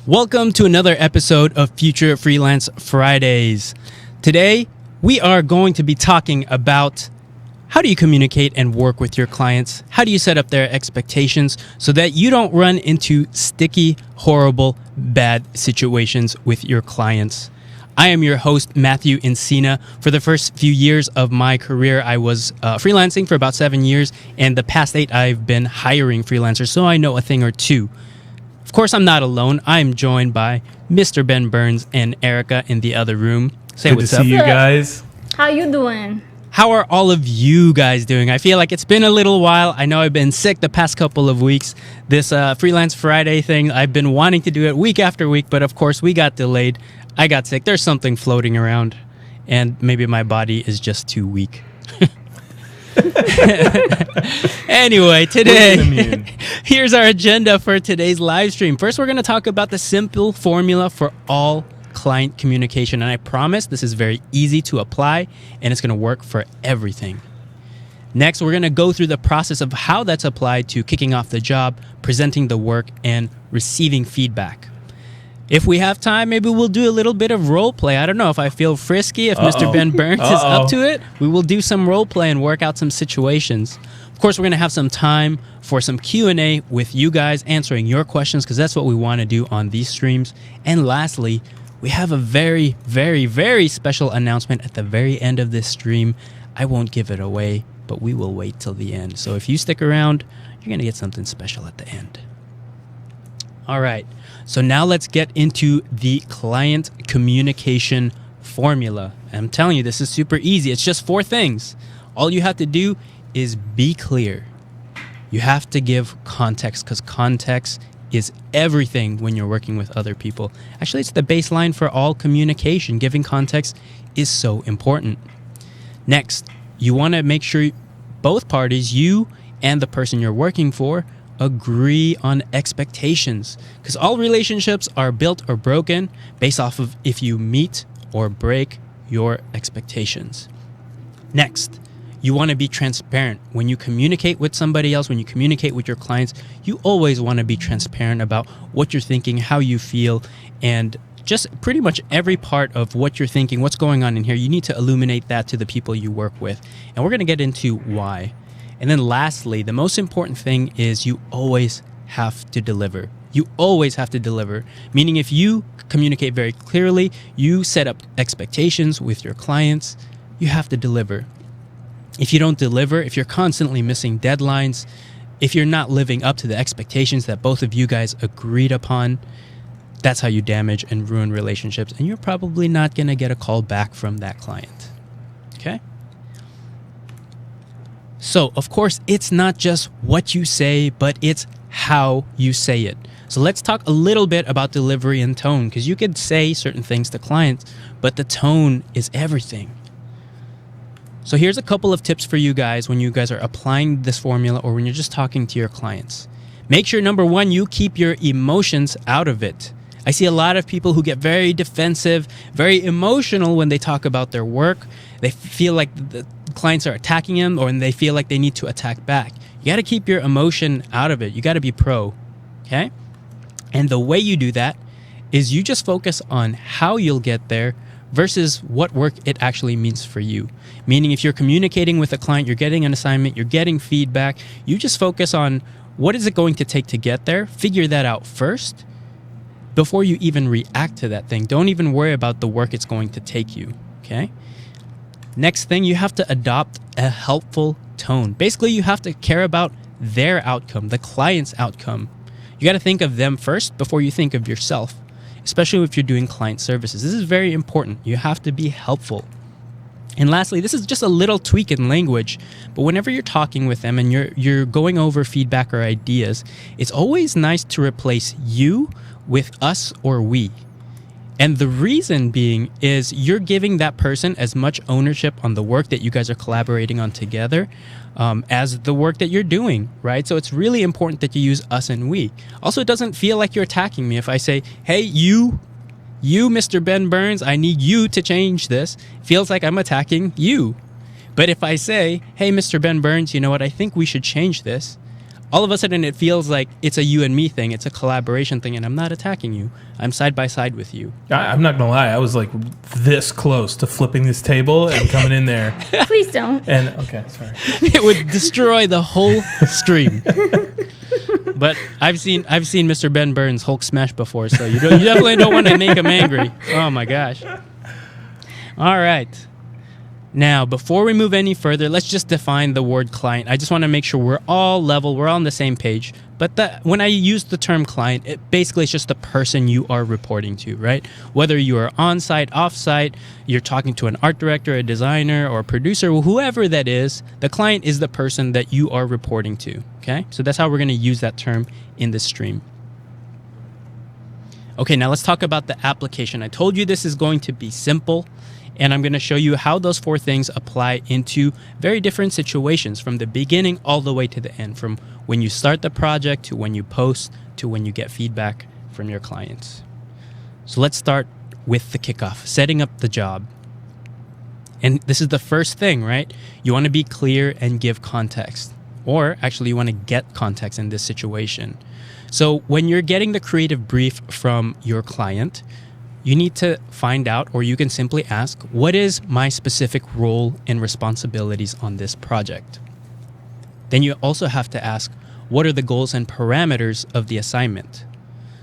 Welcome to another episode of Futur Freelance Fridays. Today, we are going to be talking about how do you communicate and work with your clients? How do you set up their expectations so that you don't run into sticky, horrible, bad situations with your clients? I am your host, Matthew Encina. For the first few years of my career, I was freelancing for about 7 years, and the past 8, I've been hiring freelancers, so I know a thing or two. Of course, I'm not alone. I'm joined by Mr. Ben Burns and Erica in the other room. Say Good what's to up. see you guys. How you doing? How are all of you guys doing? I feel like it's been a little while. I know I've been sick the past couple of weeks. This Freelance Friday thing, I've been wanting to do it week after week, but of course we got delayed. I got sick. There's something floating around, and maybe my body is just too weak. Anyway, today, here's our agenda for today's live stream. First, we're going to talk about the simple formula for all client communication. And I promise this is very easy to apply, and it's going to work for everything. Next, we're going to go through the process of how that's applied to kicking off the job, presenting the work, and receiving feedback. If we have time, maybe we'll do a little bit of role play. I don't know if I feel frisky. If Mr. Ben Burns is up to it, we will do some role play and work out some situations. Of course, we're going to have some time for some Q&A with you guys, answering your questions, because that's what we want to do on these streams. And lastly, we have a very, very, very special announcement at the very end of this stream. I won't give it away, but we will wait till the end. So if you stick around, you're going to get something special at the end. All right. So now let's get into the client communication formula. I'm telling you, this is super easy. It's just 4 things. All you have to do is be clear. You have to give context, because context is everything when you're working with other people. Actually, it's the baseline for all communication. Giving context is so important. Next, you want to make sure both parties, you and the person you're working for, agree on expectations, because all relationships are built or broken based off of if you meet or break your expectations. Next, you want to be transparent. When you communicate with somebody else, when you communicate with your clients, you always want to be transparent about what you're thinking, how you feel, and just pretty much every part of what you're thinking, what's going on in here. You need to illuminate that to the people you work with. And we're going to get into why. And then lastly, the most important thing is you always have to deliver. You always have to deliver. Meaning if you communicate very clearly, you set up expectations with your clients, you have to deliver. If you don't deliver, if you're constantly missing deadlines, if you're not living up to the expectations that both of you guys agreed upon, that's how you damage and ruin relationships. And you're probably not going to get a call back from that client. Okay? So, of course, it's not just what you say, but it's how you say it. So let's talk a little bit about delivery and tone, because you could say certain things to clients, but the tone is everything. So here's a couple of tips for you guys when you guys are applying this formula or when you're just talking to your clients. Make sure, number 1, you keep your emotions out of it. I see a lot of people who get very defensive, very emotional when they talk about their work. They feel like the clients are attacking them, or they feel like they need to attack back. You got to keep your emotion out of it. You got to be pro, okay? And the way you do that is you just focus on how you'll get there versus what work it actually means for you. Meaning if you're communicating with a client, you're getting an assignment, you're getting feedback, you just focus on what is it going to take to get there. Figure that out first before you even react to that thing. Don't even worry about the work it's going to take you, okay? Next thing, you have to adopt a helpful tone. Basically, you have to care about their outcome, the client's outcome. You got to think of them first before you think of yourself, especially if you're doing client services. This is very important. You have to be helpful. And lastly, this is just a little tweak in language, but whenever you're talking with them and you're going over feedback or ideas, it's always nice to replace you with us or we. And the reason being is you're giving that person as much ownership on the work that you guys are collaborating on together as the work that you're doing, right? So it's really important that you use us and we. Also, it doesn't feel like you're attacking me if I say, hey, you, Mr. Ben Burns, I need you to change this. It feels like I'm attacking you. But if I say, hey, Mr. Ben Burns, you know what? I think we should change this. all of a sudden it feels like it's a you and me thing. It's a collaboration thing, and I'm not attacking you. I'm side by side with you. I'm not going to lie. I was like this close to flipping this table and coming in there. Please don't. And okay, sorry. It would destroy the whole stream. But I've seen Mr. Ben Burns Hulk smash before, so you definitely don't want to make him angry. Oh my gosh. All right. Now, before we move any further, let's just define the word client. I just want to make sure we're all level, we're all on the same page. But when I use the term client, it basically is just the person you are reporting to, right? Whether you are on-site, off-site, you're talking to an art director, a designer, or a producer, whoever that is, the client is the person that you are reporting to, okay? So that's how we're going to use that term in this stream. Okay, now let's talk about the application. I told you this is going to be simple. And I'm going to show you how those 4 things apply into very different situations from the beginning all the way to the end, from when you start the project to when you post to when you get feedback from your clients. So let's start with the kickoff, setting up the job. And this is the first thing, right? You want to be clear and give context, or actually you want to get context in this situation. So when you're getting the creative brief from your client, you need to find out, or you can simply ask, what is my specific role and responsibilities on this project? Then you also have to ask, what are the goals and parameters of the assignment?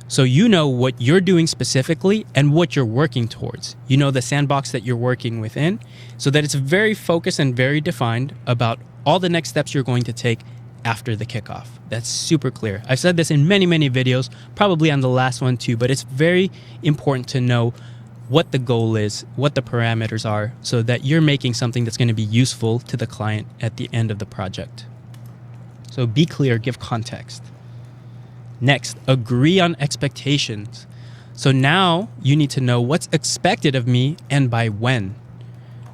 So you know what you're doing specifically and what you're working towards. You know the sandbox that you're working within, so that it's very focused and very defined about all the next steps you're going to take after the kickoff. That's super clear. I've said this in many, many videos, probably on the last one too, but it's very important to know what the goal is, what the parameters are, so that you're making something that's going to be useful to the client at the end of the project. So be clear, give context. Next, agree on expectations. So now you need to know what's expected of me and by when.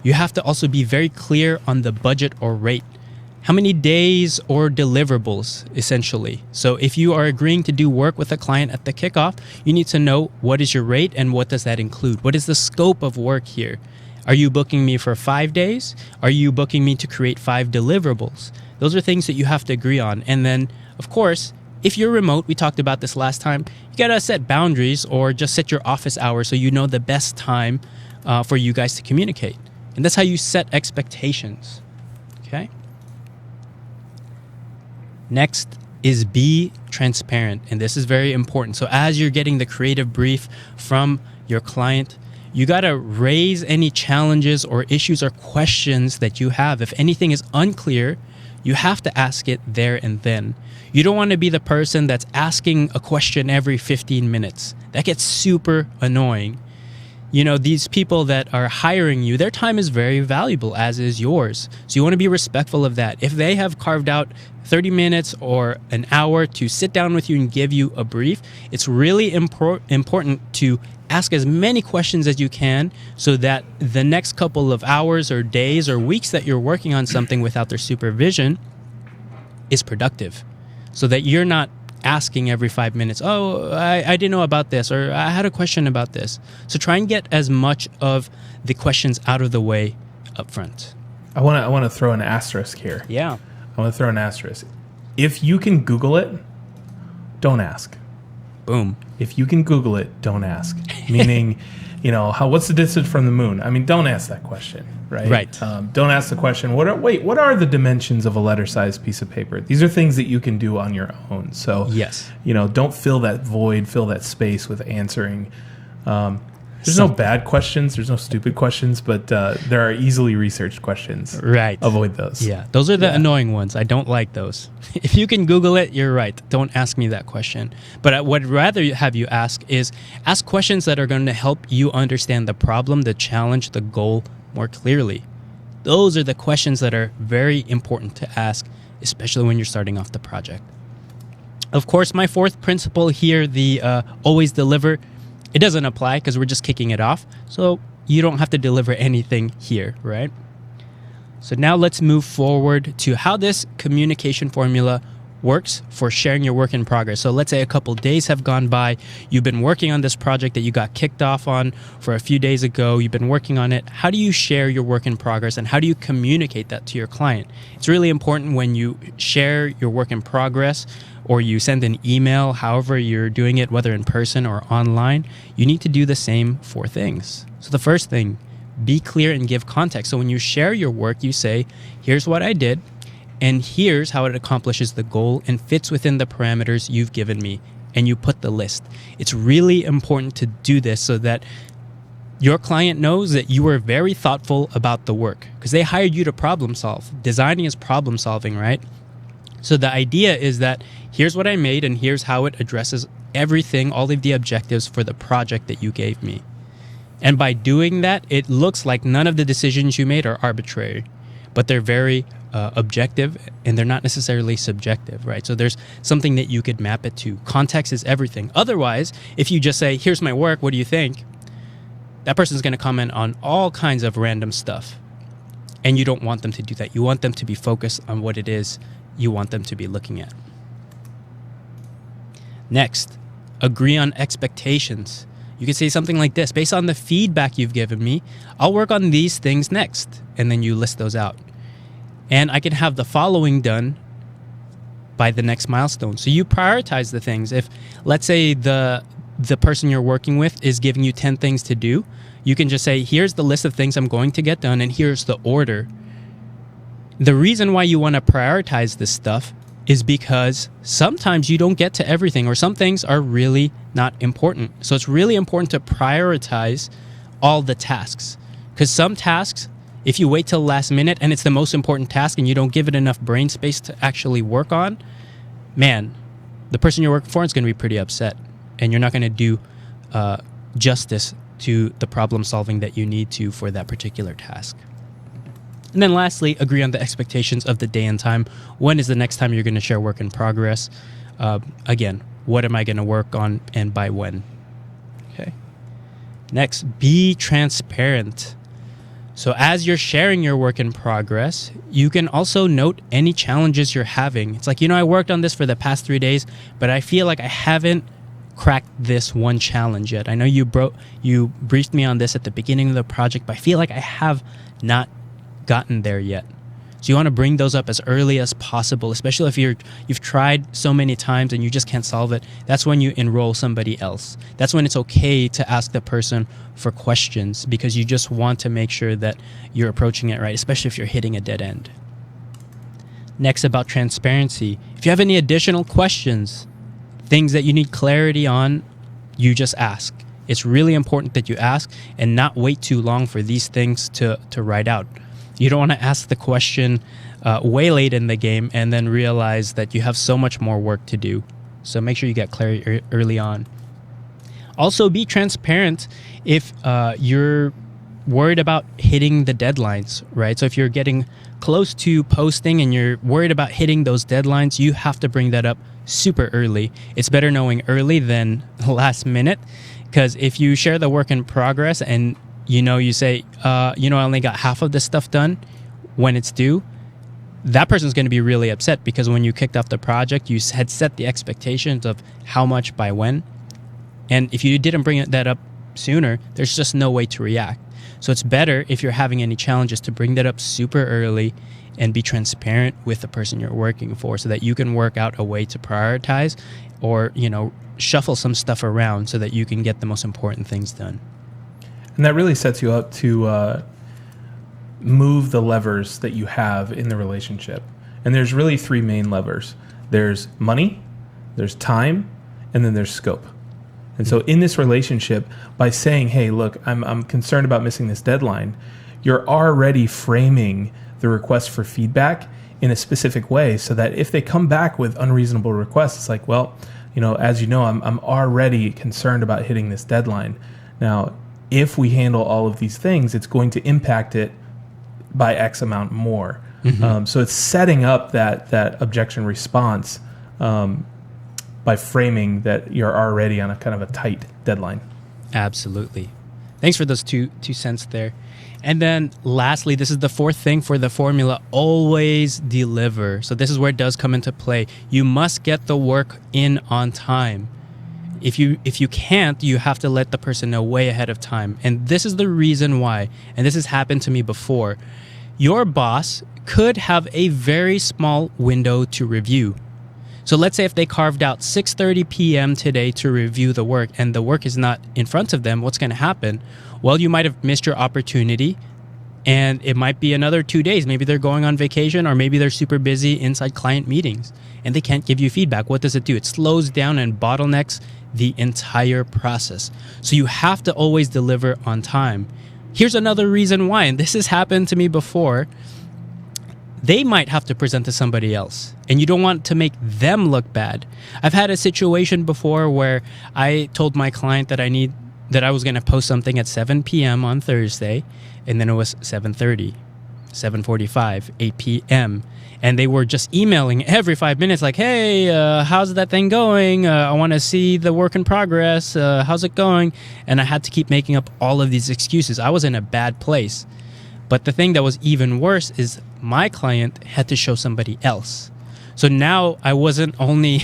You have to also be very clear on the budget or rate. How many days or deliverables, essentially. So if you are agreeing to do work with a client at the kickoff, you need to know what is your rate and what does that include? What is the scope of work here? Are you booking me for 5 days? Are you booking me to create 5 deliverables? Those are things that you have to agree on. And then, of course, if you're remote, we talked about this last time, you gotta set boundaries or just set your office hours so you know the best time for you guys to communicate. And that's how you set expectations, okay? Next is be transparent, and this is very important. So as you're getting the creative brief from your client, you got to raise any challenges or issues or questions that you have. If anything is unclear, you have to ask it there and then. You don't want to be the person that's asking a question every 15 minutes. That gets super annoying. You know, these people that are hiring you, their time is very valuable, as is yours. So you want to be respectful of that. If they have carved out 30 minutes or an hour to sit down with you and give you a brief, it's really important to ask as many questions as you can so that the next couple of hours or days or weeks that you're working on something without their supervision is productive. So that you're not asking every 5 minutes, oh, I didn't know about this, or I had a question about this. So try and get as much of the questions out of the way up front. I want to throw an asterisk here. Yeah. I want to throw an asterisk. If you can Google it, don't ask. Boom. If you can Google it, don't ask. Meaning, what's the distance from the moon? I mean, don't ask that question, right? Right. Don't ask the question, what are the dimensions of a letter-sized piece of paper? These are things that you can do on your own. So, yes. Don't fill that void, fill that space with answering. There's no bad questions. There's no stupid questions, but there are easily researched questions. Right. Avoid those. Yeah. Those are the annoying ones. I don't like those. If you can Google it, you're right. Don't ask me that question. But what I'd rather have you ask is ask questions that are going to help you understand the problem, the challenge, the goal more clearly. Those are the questions that are very important to ask, especially when you're starting off the project. Of course, my 4th principle here, the always deliver, it doesn't apply because we're just kicking it off. So you don't have to deliver anything here, right? So now let's move forward to how this communication formula works for sharing your work in progress. So let's say a couple days have gone by. You've been working on this project that you got kicked off on for a few days ago. You've been working on it. How do you share your work in progress, and how do you communicate that to your client? It's really important when you share your work in progress or you send an email, however you're doing it, whether in person or online, you need to do the same 4 things. So the first thing, be clear and give context. So when you share your work, you say, here's what I did, and here's how it accomplishes the goal and fits within the parameters you've given me. And you put the list. It's really important to do this so that your client knows that you were very thoughtful about the work, because they hired you to problem solve. Designing is problem solving, right? So the idea is that here's what I made and here's how it addresses everything, all of the objectives for the project that you gave me. And by doing that, it looks like none of the decisions you made are arbitrary, but they're very objective, and they're not necessarily subjective, right? So there's something that you could map it to. Context is everything. Otherwise, if you just say, here's my work, what do you think? That person's going to comment on all kinds of random stuff. And you don't want them to do that. You want them to be focused on what it is you want them to be looking at. Next, agree on expectations. You can say something like this: based on the feedback you've given me, I'll work on these things next. And then you list those out. And I can have the following done by the next milestone. So you prioritize the things. If, let's say, the person you're working with is giving you 10 things to do, you can just say, here's the list of things I'm going to get done, and here's the order. The reason why you want to prioritize this stuff is because sometimes you don't get to everything, or some things are really not important. So it's really important to prioritize all the tasks, because some tasks, if you wait till last minute and it's the most important task and you don't give it enough brain space to actually work on, man, the person you're working for is going to be pretty upset, and you're not going to do justice to the problem solving that you need to for that particular task. And then lastly, agree on the expectations of the day and time. When is the next time you're going to share work in progress? Again, what am I going to work on and by when? Okay. Next, be transparent. So as you're sharing your work in progress, you can also note any challenges you're having. It's like, I worked on this for the past 3 days, but I feel like I haven't cracked this one challenge yet. I know you briefed me on this at the beginning of the project, but I feel like I have not gotten there yet. So you want to bring those up as early as possible, especially if you've tried so many times and you just can't solve it. That's when you enroll somebody else. That's when it's okay to ask the person for questions, because you just want to make sure that you're approaching it right, especially if you're hitting a dead end. Next, about transparency. If you have any additional questions, things that you need clarity on, you just ask. It's really important that you ask and not wait too long for these things to write out. You don't want to ask the question way late in the game and then realize that you have so much more work to do. So make sure you get clarity early on. Also, be transparent if you're worried about hitting the deadlines, right? So if you're getting close to posting and you're worried about hitting those deadlines, you have to bring that up super early. It's better knowing early than last minute, because if you share the work in progress and you say, I only got half of this stuff done when it's due, that person's going to be really upset, because when you kicked off the project, you had set the expectations of how much by when. And if you didn't bring that up sooner, there's just no way to react. So it's better, if you're having any challenges, to bring that up super early and be transparent with the person you're working for, so that you can work out a way to prioritize or, shuffle some stuff around so that you can get the most important things done. And that really sets you up to move the levers that you have in the relationship. And there's really 3 main levers. There's money, there's time, and then there's scope. And so in this relationship, by saying, hey, look, I'm concerned about missing this deadline, you're already framing the request for feedback in a specific way, so that if they come back with unreasonable requests, it's like, well, as you know, I'm already concerned about hitting this deadline. Now, if we handle all of these things, it's going to impact it by X amount more. Mm-hmm. So it's setting up that objection response by framing that you're already on a kind of a tight deadline. Absolutely. Thanks for those two cents there. And then lastly, this is the fourth thing for the formula: always deliver. So this is where it does come into play. You must get the work in on time. If you can't, you have to let the person know way ahead of time. And this is the reason why, and this has happened to me before. Your boss could have a very small window to review. So let's say if they carved out 6:30 p.m. today to review the work, and the work is not in front of them, what's going to happen? Well, you might have missed your opportunity, and it might be another 2 days. Maybe they're going on vacation, or maybe they're super busy inside client meetings, and they can't give you feedback. What does it do? It slows down and bottlenecks the entire process. So you have to always deliver on time. Here's another reason why, and this has happened to me before. They might have to present to somebody else, and you don't want to make them look bad. I've had a situation before where I told my client that I was going to post something at 7 p.m. on Thursday, and then it was 7:30, 7:45, 8 p.m., and they were just emailing every 5 minutes like, hey, how's that thing going? I want to see the work in progress. How's it going? And I had to keep making up all of these excuses. I was in a bad place. But the thing that was even worse is my client had to show somebody else. So now I wasn't only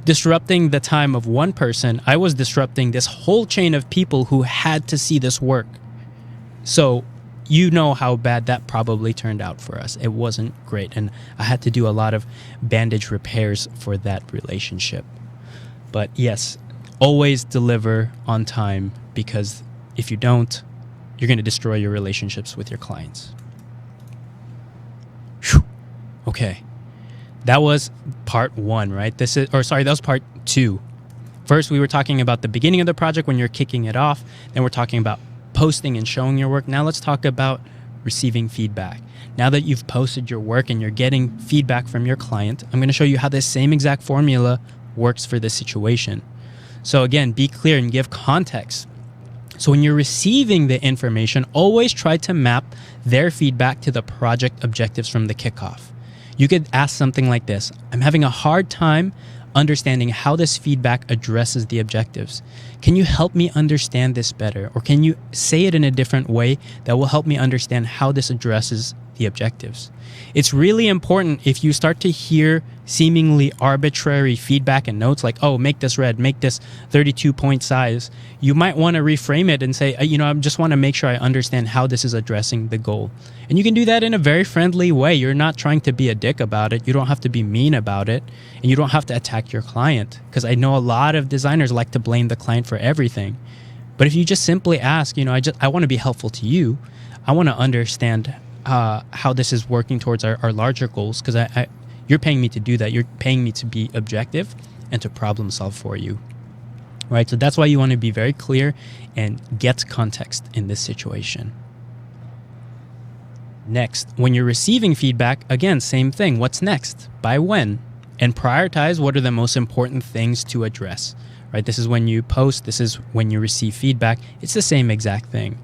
disrupting the time of one person, I was disrupting this whole chain of people who had to see this work. So you know how bad that probably turned out for us. It wasn't great. And I had to do a lot of bandage repairs for that relationship. But yes, always deliver on time, because if you don't, you're going to destroy your relationships with your clients. Whew. Okay. That was part one, right? That was part two. First, we were talking about the beginning of the project when you're kicking it off. Then we're talking about posting and showing your work. Now let's talk about receiving feedback. Now that you've posted your work and you're getting feedback from your client, I'm going to show you how this same exact formula works for this situation. So again, be clear and give context. So when you're receiving the information, always try to map their feedback to the project objectives from the kickoff. You could ask something like this: I'm having a hard time understanding how this feedback addresses the objectives. Can you help me understand this better? Or can you say it in a different way that will help me understand how this addresses the objectives? It's really important if you start to hear seemingly arbitrary feedback and notes like, oh, make this red, make this 32-point size. You might want to reframe it and say, I just want to make sure I understand how this is addressing the goal. And you can do that in a very friendly way. You're not trying to be a dick about it. You don't have to be mean about it. And you don't have to attack your client, because I know a lot of designers like to blame the client for everything. But if you just simply ask, I want to be helpful to you. I want to understand how this is working towards our larger goals, because you're paying me to do that. You're paying me to be objective and to problem solve for you, right? So that's why you want to be very clear and get context in this situation. Next, when you're receiving feedback, again, same thing. What's next? By when? And prioritize what are the most important things to address, right? This is when you post. This is when you receive feedback. It's the same exact thing.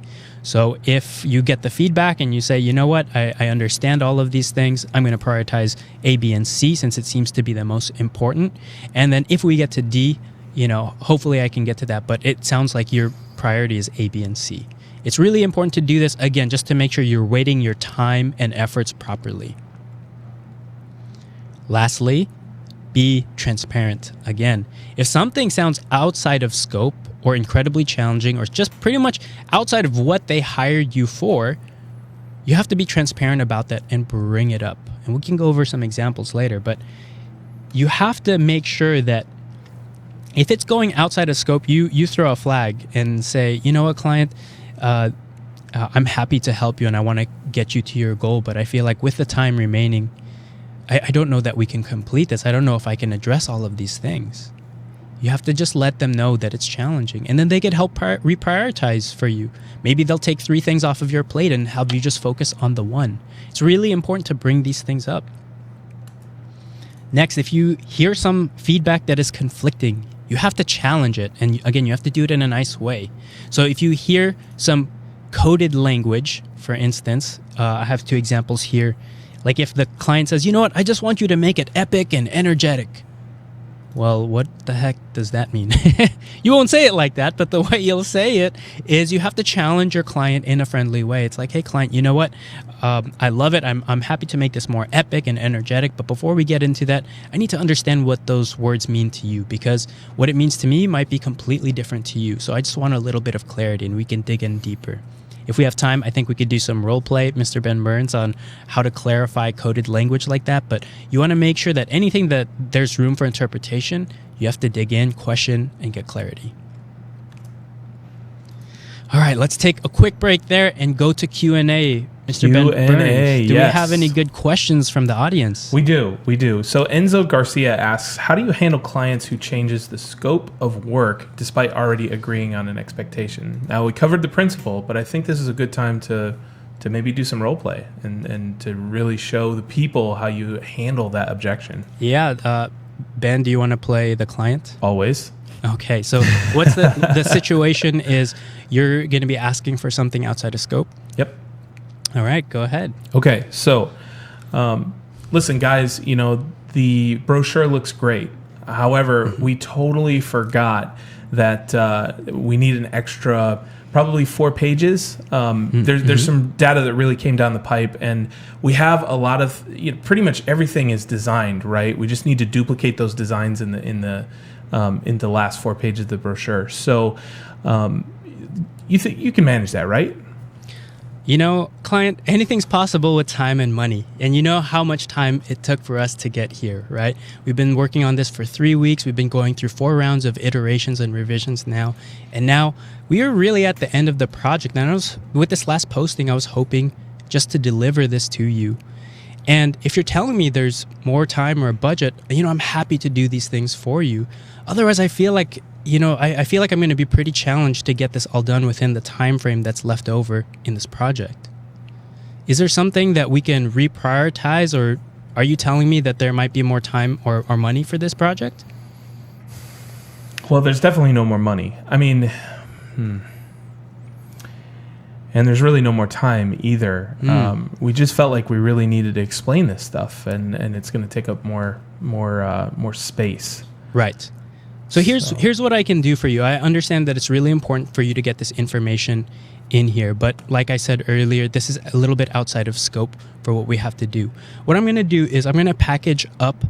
So if you get the feedback and you say, you know what, I understand all of these things, I'm going to prioritize A, B, and C since it seems to be the most important. And then if we get to D, hopefully I can get to that. But it sounds like your priority is A, B, and C. It's really important to do this, again, just to make sure you're weighting your time and efforts properly. Lastly, be transparent. Again, if something sounds outside of scope or incredibly challenging or just pretty much outside of what they hired you for, you have to be transparent about that and bring it up. And we can go over some examples later, but you have to make sure that if it's going outside of scope, you throw a flag and say, you know what, client, I'm happy to help you and I want to get you to your goal, but I feel like with the time remaining, I don't know that we can complete this. I don't know if I can address all of these things. You have to just let them know that it's challenging, and then they can help reprioritize for you. Maybe they'll take 3 things off of your plate and have you just focus on the one. It's really important to bring these things up. Next, if you hear some feedback that is conflicting, you have to challenge it. And again, you have to do it in a nice way. So if you hear some coded language, for instance, I have 2 examples here. Like if the client says, you know what, I just want you to make it epic and energetic. Well, what the heck does that mean? You won't say it like that, but the way you'll say it is you have to challenge your client in a friendly way. It's like, hey, client, you know what? I love it. I'm happy to make this more epic and energetic. But before we get into that, I need to understand what those words mean to you, because what it means to me might be completely different to you. So I just want a little bit of clarity, and we can dig in deeper. If we have time, I think we could do some role play, Mr. Ben Burns, on how to clarify coded language like that. But you want to make sure that anything that there's room for interpretation, you have to dig in, question, and get clarity. All right, let's take a quick break there and go to Q&A. Mr. Ben Burns, do we have any good questions from the audience? We do. So Enzo Garcia asks, how do you handle clients who changes the scope of work despite already agreeing on an expectation? Now, we covered the principle, but I think this is a good time to maybe do some role play and to really show the people how you handle that objection. Yeah. Ben, do you want to play the client? Always. Okay, so what's the situation is you're going to be asking for something outside of scope? Yep. All right, go ahead. Okay, so listen, guys, the brochure looks great. However, we totally forgot that we need an extra, probably 4 pages. There's some data that really came down the pipe, and we have a lot of, pretty much everything is designed, right? We just need to duplicate those designs in the last 4 pages of the brochure. So you think you can manage that, right? Client, anything's possible with time and money. And you know how much time it took for us to get here, right? We've been working on this for 3 weeks. We've been going through 4 rounds of iterations and revisions now. And now we are really at the end of the project. And with this last posting, I was hoping just to deliver this to you. And if you're telling me there's more time or a budget, I'm happy to do these things for you. Otherwise, I feel like I feel like I'm going to be pretty challenged to get this all done within the time frame that's left over in this project. Is there something that we can reprioritize, or are you telling me that there might be more time or money for this project? Well, there's definitely no more money. And there's really no more time either. We just felt like we really needed to explain this stuff, and it's going to take up more space. Right. So here's what I can do for you. I understand that it's really important for you to get this information in here, but like I said earlier, this is a little bit outside of scope for what we have to do. What I'm going to do is I'm going to package up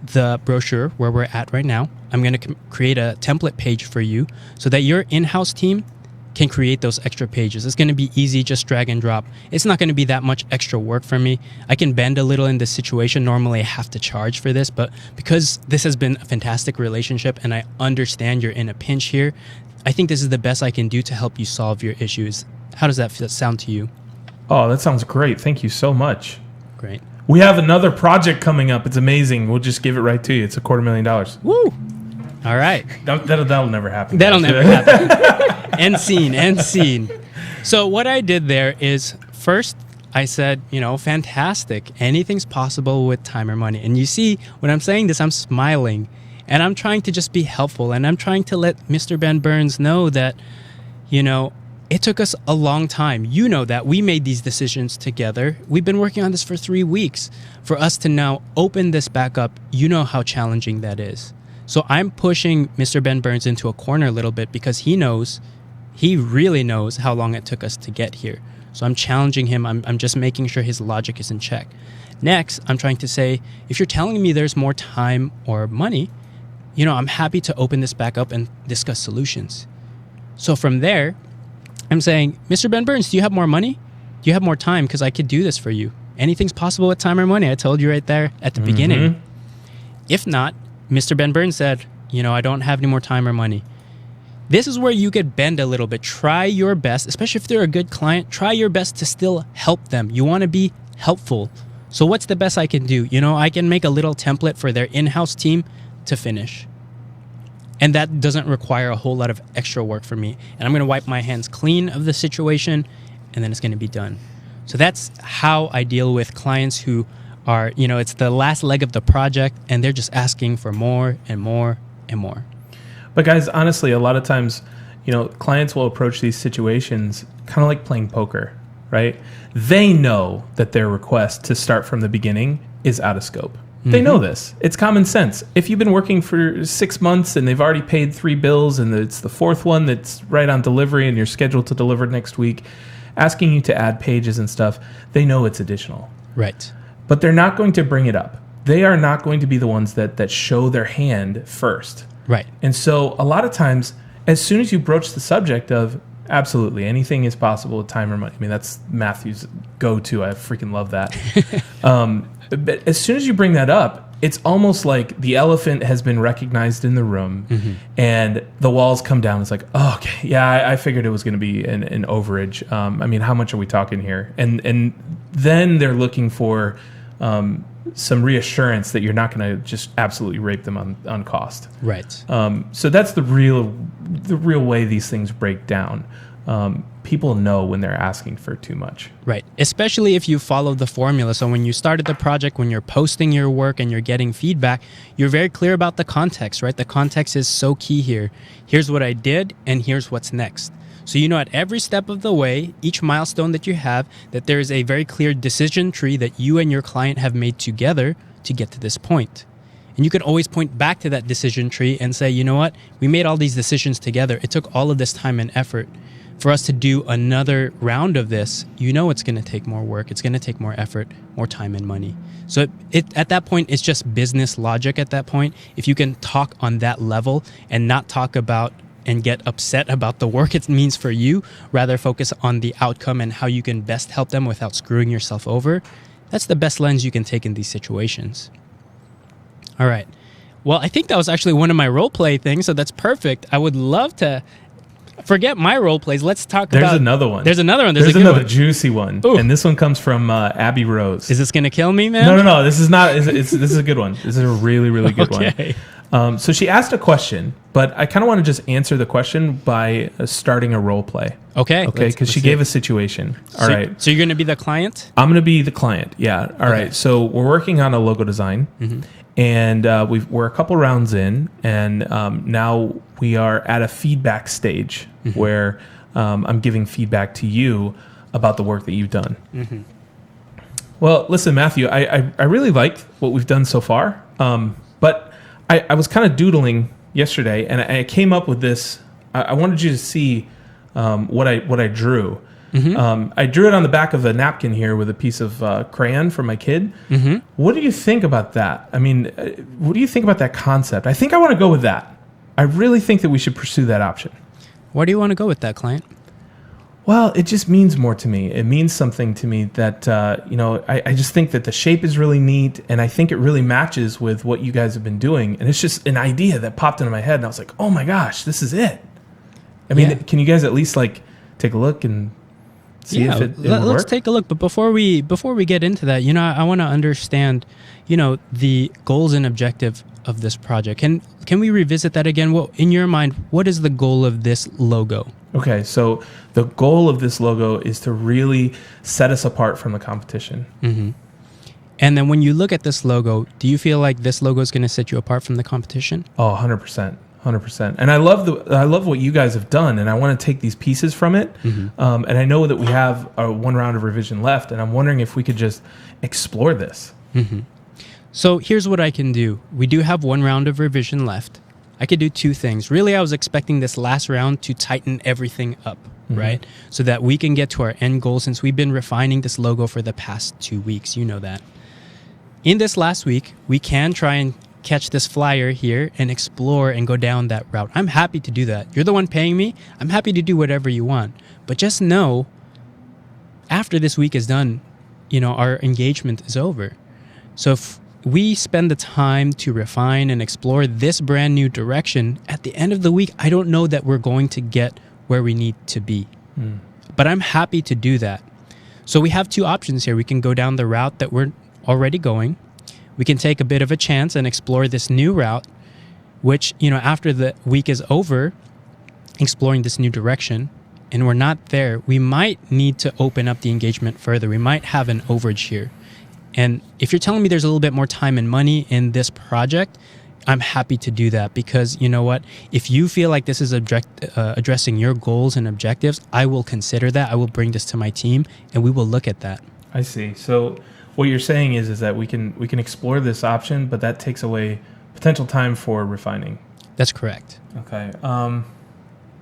the brochure where we're at right now. I'm going to create a template page for you so that your in-house team can create those extra pages. It's going to be easy, just drag and drop. It's not going to be that much extra work for me. I can bend a little in this situation. Normally I have to charge for this, but because this has been a fantastic relationship and I understand you're in a pinch here, I think this is the best I can do to help you solve your issues. How does that sound to you? Oh, that sounds great. Thank you so much. Great. We have another project coming up. It's amazing. We'll just give it right to you. It's $250,000. Woo! All right. That'll never happen. That'll never happen. End scene. So what I did there is first I said, fantastic. Anything's possible with time or money. And you see, when I'm saying this, I'm smiling and I'm trying to just be helpful. And I'm trying to let Mr. Ben Burns know that, it took us a long time. You know that we made these decisions together. We've been working on this for 3 weeks. For us to now open this back up, you know how challenging that is. So I'm pushing Mr. Ben Burns into a corner a little bit because he really knows how long it took us to get here. So I'm challenging him. I'm just making sure his logic is in check. Next, I'm trying to say, if you're telling me there's more time or money, I'm happy to open this back up and discuss solutions. So from there, I'm saying, Mr. Ben Burns, do you have more money? Do you have more time? Because I could do this for you. Anything's possible with time or money. I told you right there at the beginning. If not, Mr. Ben Burns said, I don't have any more time or money. This is where you could bend a little bit. Try your best, especially if they're a good client, try your best to still help them. You want to be helpful. So what's the best I can do? I can make a little template for their in-house team to finish. And that doesn't require a whole lot of extra work for me. And I'm going to wipe my hands clean of the situation, and then it's going to be done. So that's how I deal with clients who are, it's the last leg of the project, and they're just asking for more and more and more. But guys, honestly, a lot of times, clients will approach these situations kind of like playing poker, right? They know that their request to start from the beginning is out of scope. They know this. It's common sense. If you've been working for 6 months and they've already paid 3 bills and it's the 4th one that's right on delivery and you're scheduled to deliver next week, asking you to add pages and stuff, they know it's additional. Right. But they're not going to bring it up. They are not going to be the ones that show their hand first. Right. And so a lot of times, as soon as you broach the subject of absolutely anything is possible with time or money, I mean, that's Matthew's go-to. I freaking love that. But as soon as you bring that up, it's almost like the elephant has been recognized in the room and the walls come down. It's like, oh, okay, yeah, I figured it was going to be an overage. I mean, how much are we talking here? And then they're looking for some reassurance that you're not going to just absolutely rape them on cost. Right. So that's the real way these things break down. People know when they're asking for too much. Right. Especially if you follow the formula. So when you started the project, when you're posting your work and you're getting feedback, you're very clear about the context, right? The context is so key here. Here's what I did and here's what's next. So you know at every step of the way, each milestone that you have, that there is a very clear decision tree that you and your client have made together to get to this point. And you can always point back to that decision tree and say, you know what? We made all these decisions together. It took all of this time and effort. For us to do another round of this, you know it's going to take more work. It's going to take more effort, more time and money. So at that point, it's just business logic at that point. If you can talk on that level and not talk about and get upset about the work it means for you, rather focus on the outcome and how you can best help them without screwing yourself over, that's the best lens you can take in these situations. All right. Well, I think that was actually one of my role play things, so that's perfect. I would love to forget my role plays. Let's talk about... There's another one. There's another one. There's another juicy one. Ooh. And this one comes from Abby Rose. Is this going to kill me, man? No. This is not. This is a good one. This is a really, really good one. So she asked a question, but I kind of want to just answer the question by starting a role play. Okay. Because she gave a situation. All right. So you're going to be the client? I'm going to be the client. Yeah. All right. So we're working on a logo design. And we're a couple rounds in, and now we are at a feedback stage where I'm giving feedback to you about the work that you've done. Well, listen, Matthew, I really liked what we've done so far, but I was kind of doodling yesterday, and I came up with this. I wanted you to see what I drew. I drew it on the back of a napkin here with a piece of crayon for my kid. What do you think about that? I mean, what do you think about that concept? I think I want to go with that. I really think that we should pursue that option. Why do you want to go with that, client? Well, it just means more to me. It means something to me that, I just think that the shape is really neat, and I think it really matches with what you guys have been doing. And it's just an idea that popped into my head, and I was like, oh my gosh, this is it. I mean, Can you guys at least take a look and see if it let's work? take a look. But before we get into that, I want to understand, the goals and objective of this project. Can we revisit that again? Well, in your mind, what is the goal of this logo? Okay, so the goal of this logo is to really set us apart from the competition. And then when you look at this logo, do you feel like this logo is going to set you apart from the competition? Oh, 100%. 100%. And I love what you guys have done, and I want to take these pieces from it. And I know that we have one round of revision left, and I'm wondering if we could just explore this. So here's what I can do. We do have one round of revision left. I could do two things. Really, I was expecting this last round to tighten everything up, right? So that we can get to our end goal, since we've been refining this logo for the past 2 weeks. You know that. In this last week, we can try and catch this flyer here and explore and go down that route. I'm happy to do that. You're the one paying me. I'm happy to do whatever you want. But just know, after this week is done, our engagement is over. So if we spend the time to refine and explore this brand new direction, at the end of the week, I don't know that we're going to get where we need to be. But I'm happy to do that. So we have two options here. We can go down the route that we're already going. We can take a bit of a chance and explore this new route, which, after the week is over, exploring this new direction, and we're not there, we might need to open up the engagement further. We might have an overage here. And if you're telling me there's a little bit more time and money in this project, I'm happy to do that, because you know what? If you feel like this is addressing your goals and objectives, I will consider that. I will bring this to my team, and we will look at that. I see. So what you're saying is that we can explore this option, but that takes away potential time for refining. That's correct. Okay.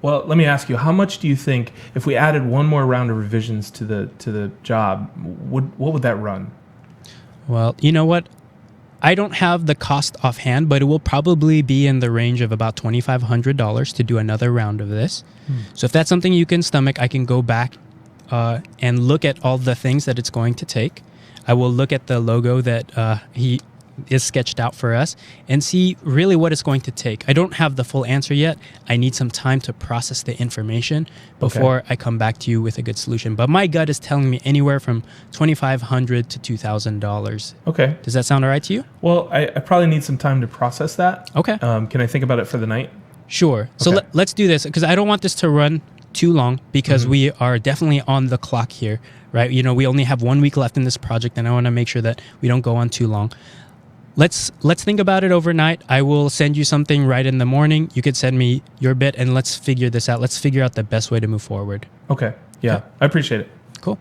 Well, let me ask you, how much do you think if we added one more round of revisions to the job, what would that run? Well, you know what? I don't have the cost offhand, but it will probably be in the range of about $2,500 to do another round of this. So if that's something you can stomach, I can go back and look at all the things that it's going to take. I will look at the logo that he is sketched out for us and see really what it's going to take. I don't have the full answer yet. I need some time to process the information before I come back to you with a good solution. But my gut is telling me anywhere from $2,500 to $2,000. Okay. Does that sound all right to you? Well, I probably need some time to process that. Okay. Can I think about it for the night? Sure. So let's do this, because I don't want this to run too long, because we are definitely on the clock here, right? You know, we only have 1 week left in this project, and I want to make sure that we don't go on too long. Let's think about it overnight. I will send you something right in the morning. You could send me your bit, and let's figure this out. Let's figure out the best way to move forward. Okay. Yeah, I appreciate it. Cool.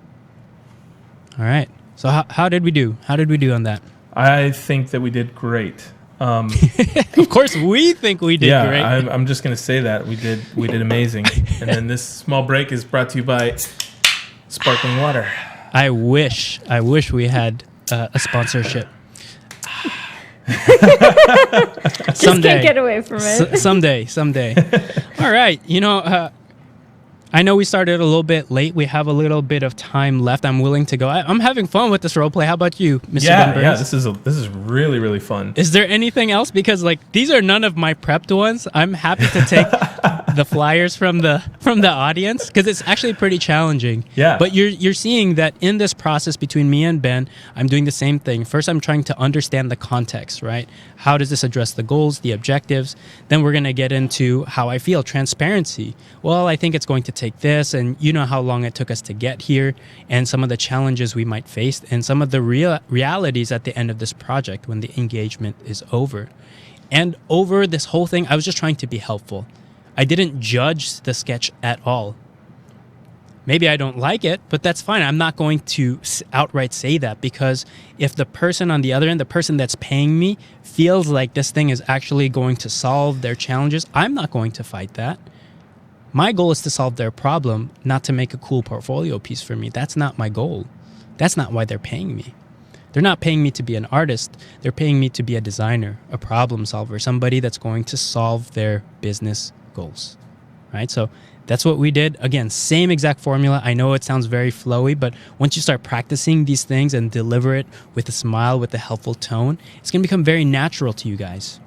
All right. So how did we do? How did we do on that? I think that we did great. Of course, we think we did great. Yeah, I'm just going to say that we did amazing. And then this small break is brought to you by sparkling water. I wish we had a sponsorship. Just can't get away from it. Someday. All right. You know, I know we started a little bit late. We have a little bit of time left. I'm willing to go. I'm having fun with this role play. How about you, Mr. Ben Burns? Yeah. This is really, really fun. Is there anything else? Because these are none of my prepped ones. I'm happy to take the flyers from the audience, because it's actually pretty challenging. Yeah. But you're seeing that in this process between me and Ben, I'm doing the same thing. First, I'm trying to understand the context, right? How does this address the goals, the objectives? Then we're going to get into how I feel, transparency. Well, I think it's going to take this, and you know how long it took us to get here, and some of the challenges we might face, and some of the realities at the end of this project when the engagement is over. And over this whole thing, I was just trying to be helpful. I didn't judge the sketch at all. Maybe I don't like it, but that's fine. I'm not going to outright say that, because if the person on the other end, the person that's paying me, feels like this thing is actually going to solve their challenges, I'm not going to fight that. My goal is to solve their problem, not to make a cool portfolio piece for me. That's not my goal. That's not why they're paying me. They're not paying me to be an artist. They're paying me to be a designer, a problem solver, somebody that's going to solve their business goals, right? So that's what we did. Again, same exact formula. I know it sounds very flowy, but once you start practicing these things and deliver it with a smile, with a helpful tone, it's going to become very natural to you guys.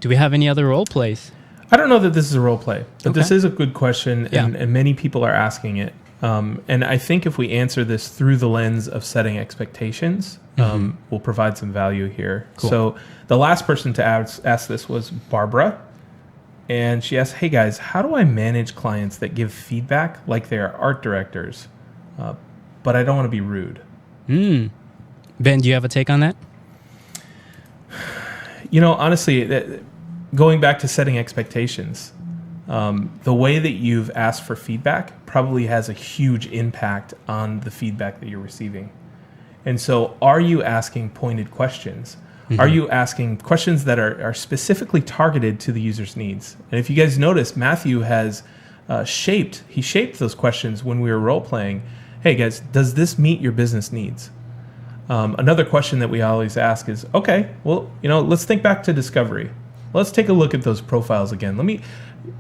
Do we have any other role plays? I don't know that this is a role play, but this is a good question, and, Yeah. and many people are asking it. And I think if we answer this through the lens of setting expectations, we'll provide some value here. Cool. So the last person to ask this was Barbara. And she asked, hey guys, how do I manage clients that give feedback like they are art directors, but I don't want to be rude? Ben, do you have a take on that? You know, honestly, going back to setting expectations, the way that you've asked for feedback probably has a huge impact on the feedback that you're receiving. And so are you asking pointed questions? Are you asking questions that are specifically targeted to the user's needs? And if you guys notice, Matthew has shaped those questions when we were role-playing. Hey guys, does this meet your business needs? Another question that we always ask is, okay, well, let's think back to discovery. Let's take a look at those profiles again.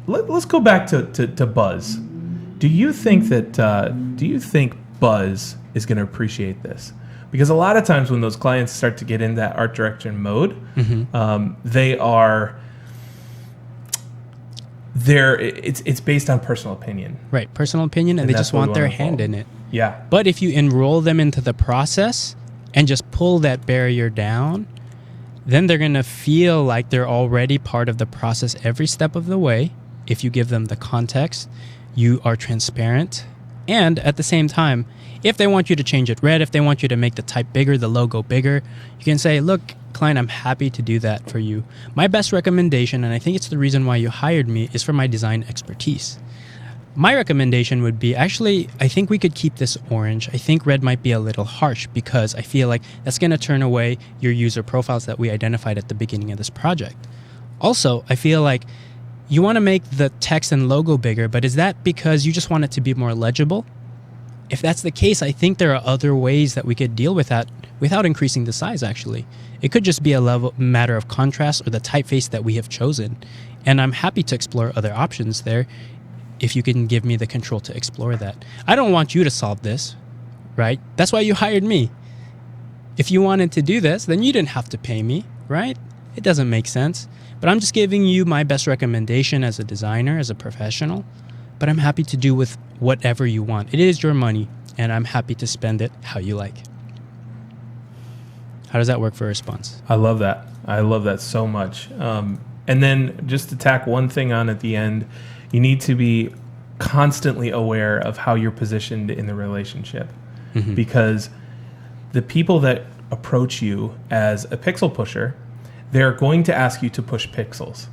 Let's go back to Buzz. Do you think Buzz is going to appreciate this? Because a lot of times when those clients start to get in that art direction mode, it's based on personal opinion. Right, personal opinion, and they that's just what we want their wanna hand follow. in it. Yeah. But if you enroll them into the process and just pull that barrier down, then they're going to feel like they're already part of the process every step of the way. If you give them the context, you are transparent. And at the same time, if they want you to change it red, if they want you to make the type bigger, the logo bigger, you can say, look, client, I'm happy to do that for you. My best recommendation, and I think it's the reason why you hired me, is for my design expertise. My recommendation would be, actually, I think we could keep this orange. I think red might be a little harsh because I feel like that's going to turn away your user profiles that we identified at the beginning of this project. Also, I feel like you want to make the text and logo bigger, but is that because you just want it to be more legible? If that's the case, I think there are other ways that we could deal with that without increasing the size, actually. It could just be a matter of contrast or the typeface that we have chosen. And I'm happy to explore other options there if you can give me the control to explore that. I don't want you to solve this, right? That's why you hired me. If you wanted to do this, then you didn't have to pay me, right? It doesn't make sense. But I'm just giving you my best recommendation as a designer, as a professional. But I'm happy to do with whatever you want. It is your money, and I'm happy to spend it how you like. How does that work for a response? I love that. I love that so much. And then just to tack one thing on at the end, you need to be constantly aware of how you're positioned in the relationship. Mm-hmm. Because the people that approach you as a pixel pusher, they're going to ask you to push pixels.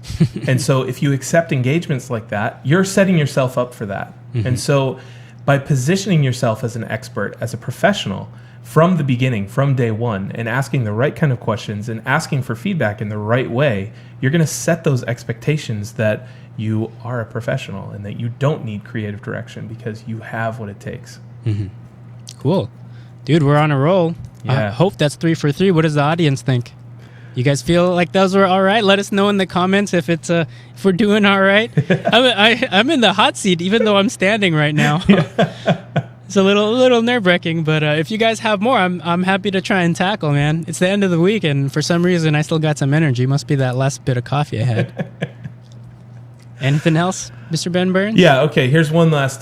And so if you accept engagements like that, you're setting yourself up for that. Mm-hmm. And so by positioning yourself as an expert, as a professional, from the beginning, from day one, and asking the right kind of questions and asking for feedback in the right way, you're going to set those expectations that you are a professional and that you don't need creative direction because you have what it takes. Mm-hmm. Cool. Dude, we're on a roll. Yeah. I hope that's 3 for 3. What does the audience think? You guys feel like those were all right? Let us know in the comments if it's if we're doing all right. I'm in the hot seat, even though I'm standing right now. It's a little nerve-wracking, but if you guys have more, I'm happy to try and tackle, man. It's the end of the week, and for some reason, I still got some energy. Must be that last bit of coffee I had. Anything else, Mr. Ben Burns? Yeah. Okay. Here's one last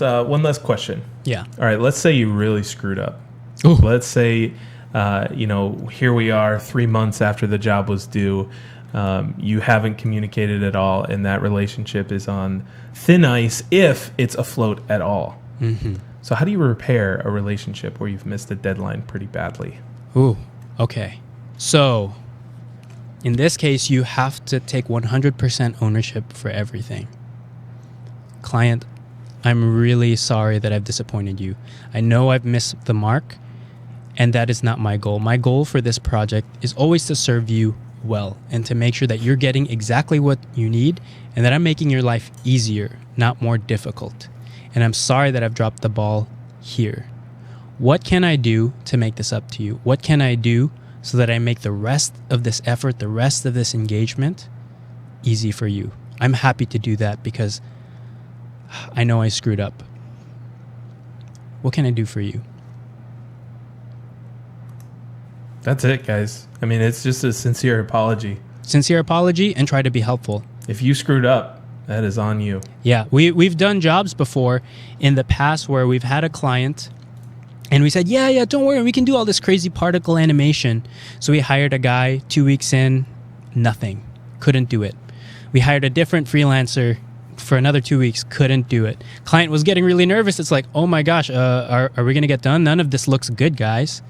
question. Yeah. All right. Let's say you really screwed up. Ooh. Let's say, here we are 3 months after the job was due. You haven't communicated at all, and that relationship is on thin ice if it's afloat at all. Mm-hmm. So how do you repair a relationship where you've missed a deadline pretty badly? Ooh, okay. So in this case, you have to take 100% ownership for everything. Client, I'm really sorry that I've disappointed you. I know I've missed the mark, and that is not my goal. My goal for this project is always to serve you well and to make sure that you're getting exactly what you need and that I'm making your life easier, not more difficult. And I'm sorry that I've dropped the ball here. What can I do to make this up to you? What can I do so that I make the rest of this effort, the rest of this engagement easy for you? I'm happy to do that because I know I screwed up. What can I do for you? That's it, guys. I mean, it's just a sincere apology. Sincere apology and try to be helpful. If you screwed up, that is on you. Yeah, we've done jobs before in the past where we've had a client and we said, yeah, don't worry, we can do all this crazy particle animation. So we hired a guy, 2 weeks in, nothing, couldn't do it. We hired a different freelancer for another 2 weeks, couldn't do it. Client was getting really nervous. It's like, oh my gosh, are we going to get done? None of this looks good, guys.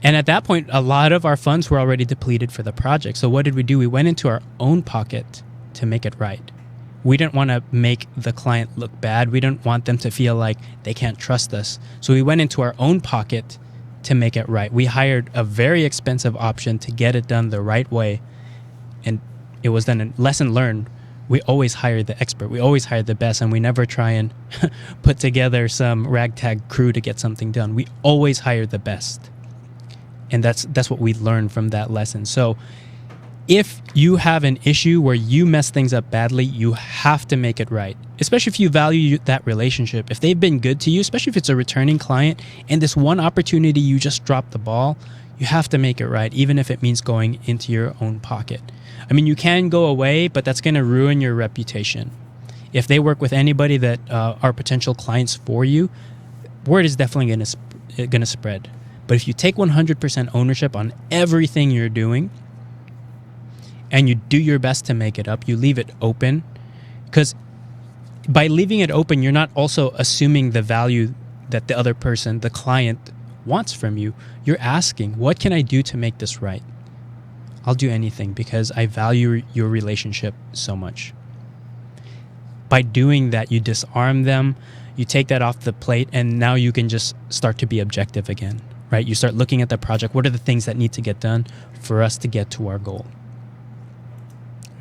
And at that point, a lot of our funds were already depleted for the project. So what did we do? We went into our own pocket to make it right. We didn't want to make the client look bad. We didn't want them to feel like they can't trust us. So we went into our own pocket to make it right. We hired a very expensive option to get it done the right way. And it was then a lesson learned. We always hire the expert. We always hire the best, and we never try and put together some ragtag crew to get something done. We always hire the best. And that's what we learned from that lesson. So if you have an issue where you mess things up badly, you have to make it right, especially if you value that relationship. If they've been good to you, especially if it's a returning client, and this one opportunity you just dropped the ball, you have to make it right, even if it means going into your own pocket. I mean, you can go away, but that's going to ruin your reputation. If they work with anybody that are potential clients for you, word is definitely going to spread. But if you take 100% ownership on everything you're doing, and you do your best to make it up, you leave it open, because by leaving it open, you're not also assuming the value that the other person, the client, wants from you. You're asking, what can I do to make this right? I'll do anything because I value your relationship so much. by doing that, you disarm them, you take that off the plate, and now you can just start to be objective again, right? You start looking at the project. What are the things that need to get done for us to get to our goal?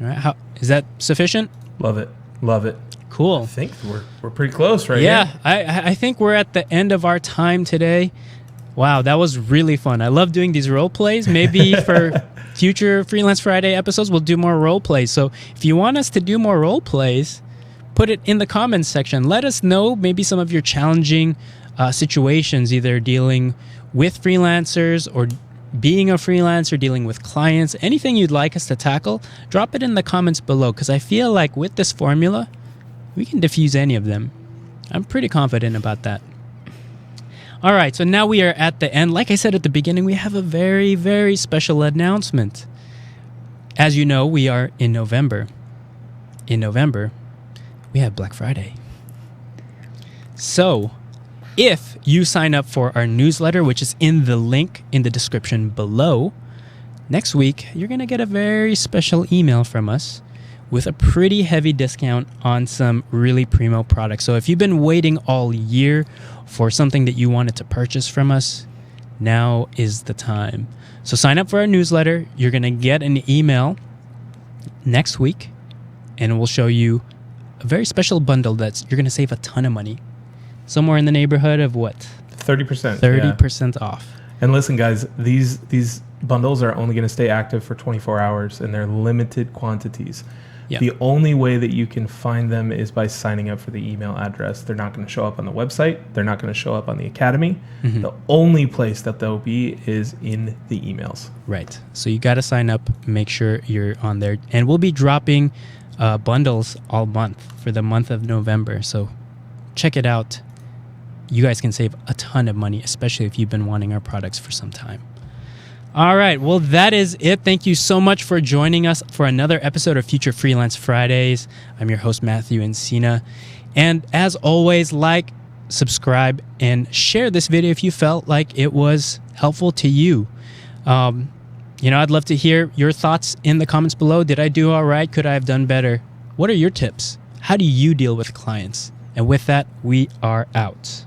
All right, is that sufficient? Love it. Love it. Cool. I think we're pretty close right here. here. I think we're at the end of our time today. Wow, that was really fun. I love doing these role plays. Maybe for future Freelance Friday episodes, we'll do more role plays. So if you want us to do more role plays, put it in the comments section. Let us know maybe some of your challenging situations, either dealing with freelancers or being a freelancer, dealing with clients, anything you'd like us to tackle, drop it in the comments below, because I feel like with this formula, we can diffuse any of them. I'm pretty confident about that. All right, so now we are at the end. Like I said at the beginning, we have a very, very special announcement. As you know, we are in November. In November, we have Black Friday. So if you sign up for our newsletter, which is in the link in the description below, next week, you're going to get a very special email from us with a pretty heavy discount on some really primo products. So if you've been waiting all year for something that you wanted to purchase from us, now is the time. So sign up for our newsletter. You're going to get an email next week, and it will show you a very special bundle that's you're going to save a ton of money. Somewhere in the neighborhood of what? 30%. 30% off. And listen, guys, these bundles are only going to stay active for 24 hours, and they're limited quantities. Yep. The only way that you can find them is by signing up for the email address. They're not going to show up on the website. They're not going to show up on the Academy. Mm-hmm. The only place that they'll be is in the emails. Right. So you got to sign up. Make sure you're on there. And we'll be dropping bundles all month for the month of November. So check it out. You guys can save a ton of money, especially if you've been wanting our products for some time. All right. Well, that is it. Thank you so much for joining us for another episode of Future Freelance Fridays. I'm your host, Matthew Encina. And as always, like, subscribe, and share this video if you felt like it was helpful to you. I'd love to hear your thoughts in the comments below. Did I do all right? Could I have done better? What are your tips? How do you deal with clients? And with that, we are out.